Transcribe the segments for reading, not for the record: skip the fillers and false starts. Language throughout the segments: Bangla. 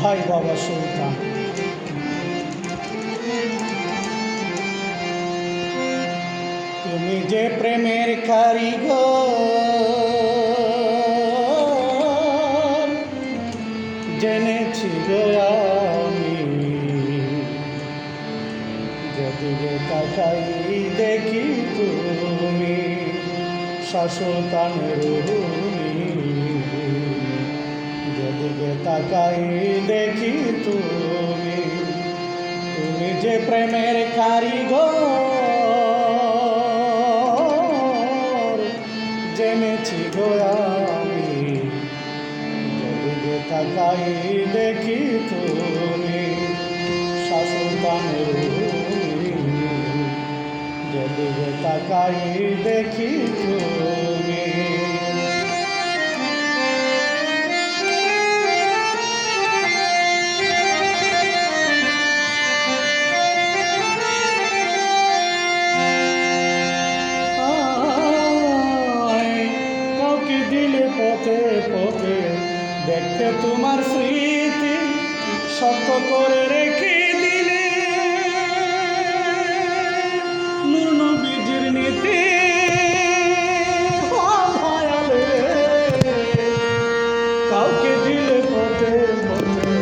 ভাই বাবা সুলতান। তুমি যে প্রেমের কারিগর জেনেছি গো আমি, যেদিকে তাকাই দেখি তুমি শাশ্বতানের রূপী, যেদিকে তাকাই দেখি তুমি, তুমি যে প্রেমের কারিগর জেনেছি গো আমি, যেদিকে তাকাই দেখি তুমি শাশ্বতানের রূপী, যেদিকে তাকাই দেখি তুমি। কাউকে দিলে পথে পথে দেখতে তোমার স্মৃতি, শক্ত করে রেখে দিলে নূর নবীজির নীতি। কাউকে দিলে পথে পথে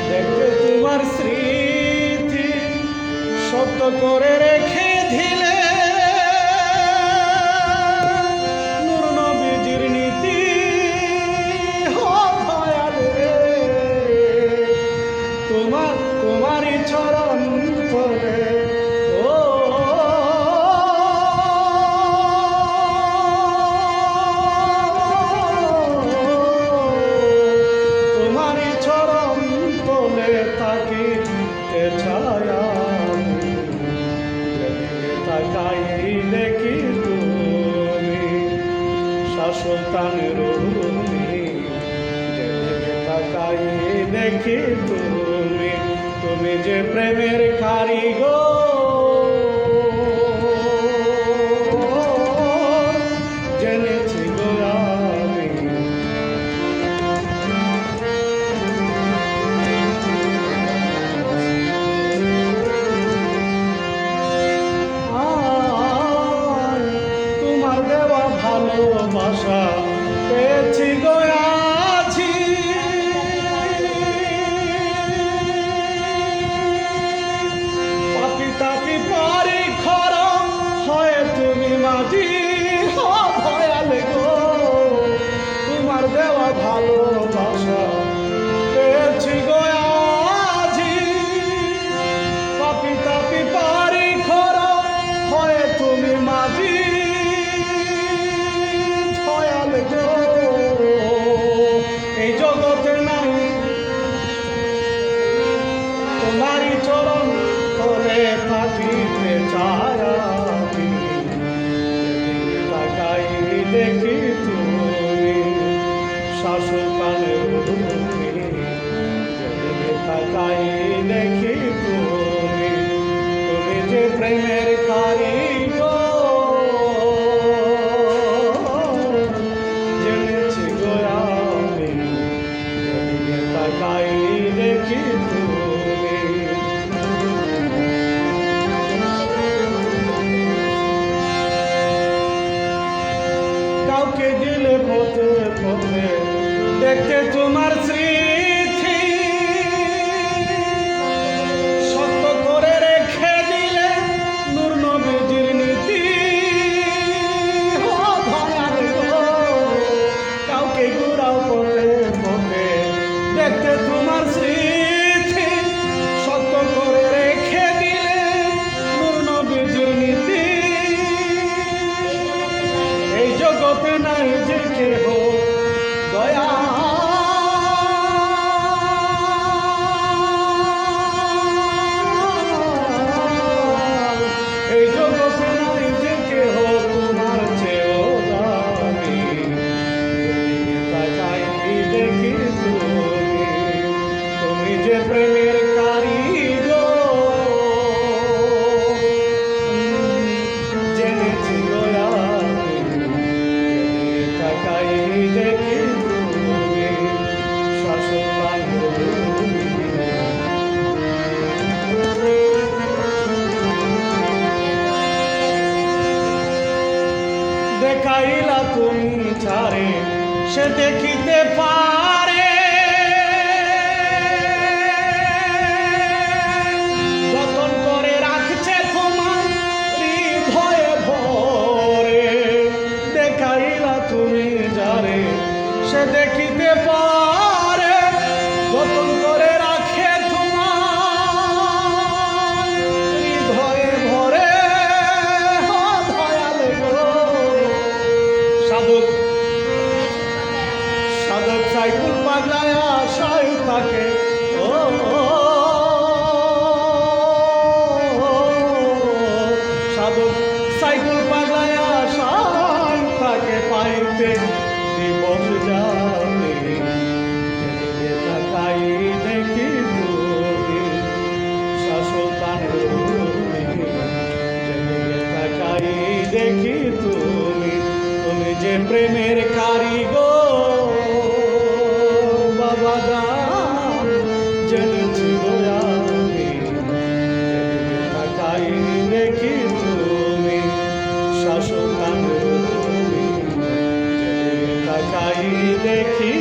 দেখতে তোমার স্মৃতি, শক্ত করে রেখে দিলে নূর নবীজির নীতি। তোমারই চরণ তলে ও তোমারই চরণ তলে থাকিতে ছায়া, যেদিকে তাকাই দেখি তুমি শাশ্বতানের রূপী, যেদিকে তাকাই দেখি তুমি, তুমি যে প্রেমের কারিগর জেনেছি গো আমি। তোমার দেওয়া ভালোবাসা পেয়েছি গো আছি, পাপি তাপি পারি খরম হয় তুমি মাঝি ভয়াল গো। তোমার দেওয়া ভালোবাসা পেয়েছি গো আছি, পাপি তাপি পারি খরম হয় তুমি মাঝি ভয়াল গো। এই জগতে নাই তোমারই চরণ তলে থাকিতে ছায়া, যেদিকে তাকাই দেখি তুমি শাশ্বতানের রূপী, যেদিকে তাকাই দেখি তুমি, তুমি যে প্রেমের কারিগর জেনেছি গো আমি, যেদিকে তাকাই দেখি তুমি। কাউকে দিলে পথে পথে দেখতে তোমার স্মৃতি, শক্ত করে রেখে দিলে নূর নবীজির নীতি। কাউকে ঘুরাও পথে পথে দেখতে তোমার স্মৃতি, শক্ত করে রেখে দিলে নূর নবীজির নীতি। এই জগতে নাই যে কেহ দয়া দেখিতে পারে যতন করে রাখছে তোমার হৃদয়ে ভরে দেখাইলা তুমি যারে সে দেখিতে পারে যতন করে রাখে তোমার হৃদয়ে ভরে দয়াল গো সাধক সাধক সাইকুল পাগলায় আশায় থাকে ও সাধক সাইকুল পাগলায় আশায় থাকে পাইতে দিবস যাবে যেদিকে তাকাই দেখি তুমি শাশ্বতানের তুমি যেদিকে তাকাই দেখি তুমি তুমি যে প্রেমের কারিগর বাবা জান জেনেছি গো আমি যেদিকে তাকাই দেখি তুমি শাশ্বতানের তুমি যেদিকে তাকাই দেখি